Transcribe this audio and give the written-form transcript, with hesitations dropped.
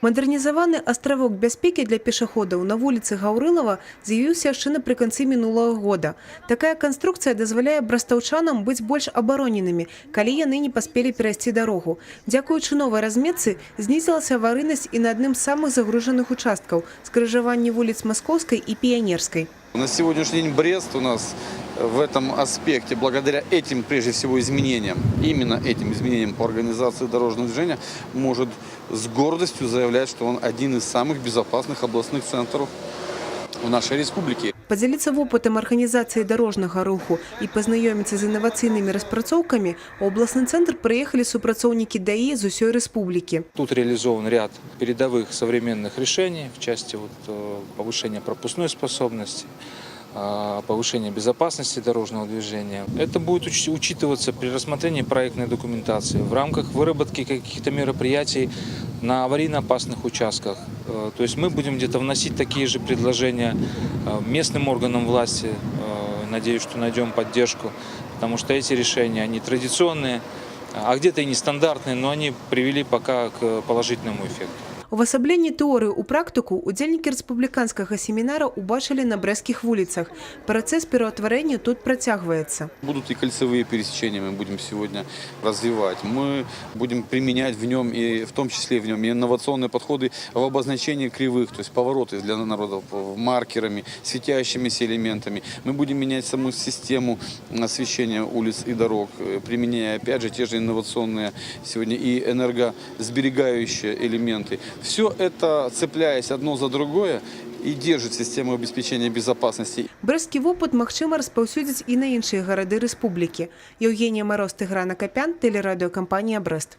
Мадэрнізаваны астравок бяспекі для пешаходаў на вуліцы Гаўрылава з'явіўся яшчэ напрыканцы мінулага года. Такая канструкцыя дазваляе брастаўчанам быць больш абароненымі, калі яны не паспелі перайсці дарогу. Дзякуючы новай разметцы знізілася аварыйнасць і на адным з самых загружаных участкаў – скрыжаванні вуліц Маскоўскай і Піянерскай. На сегодняшний день Брест у нас в этом аспекте, благодаря этим, прежде всего, изменениям, именно этим изменениям по организации дорожного движения, может с гордостью заявлять, что он один из самых безопасных областных центров в нашей республике. Подзяліцца вопытам арганізацыі дарожнага руху і пазнаёміцца з інавацыйнымі распрацоўкамі у областный центр приехали супрацоўнікі ДАИ из усей республики. Тут реализован ряд передовых современных решений в части повышения пропускной способности, повышения безопасности дорожного движения. Это будет учитываться при рассмотрении проектной документации в рамках выработки каких-то мероприятий на аварийно опасных участках. То есть мы будем где-то вносить такие же предложения местным органам власти. Надеюсь, что найдем поддержку, потому что эти решения, они традиционные, а где-то и нестандартные, но они привели пока к положительному эффекту. Увасабленне тэорыі ў практыку удзельнікі рэспубліканскага семінара убачылі на брэсцкіх вуліцах. Працэс пераўтварэння тут працягваецца. Будут и кольцевые пересечения, мы будем сегодня развивать. Мы будем применять в нем, и в том числе в нем, и инновационные подходы в обозначении кривых, то есть повороты для народов маркерами, светящимися элементами. Мы будем менять саму систему освещения улиц и дорог, применяя, опять же, те же инновационные сегодня и энергосберегающие элементы. Все это, цепляясь одно за другое, и держит систему обеспечения безопасности. Брэсцкі вопыт магчыма распаўсюдзіць і на іншыя гарады рэспублікі. Еўгенія Мароз, Тыгран Акапян, тэлерадыёкампанія «Брэст».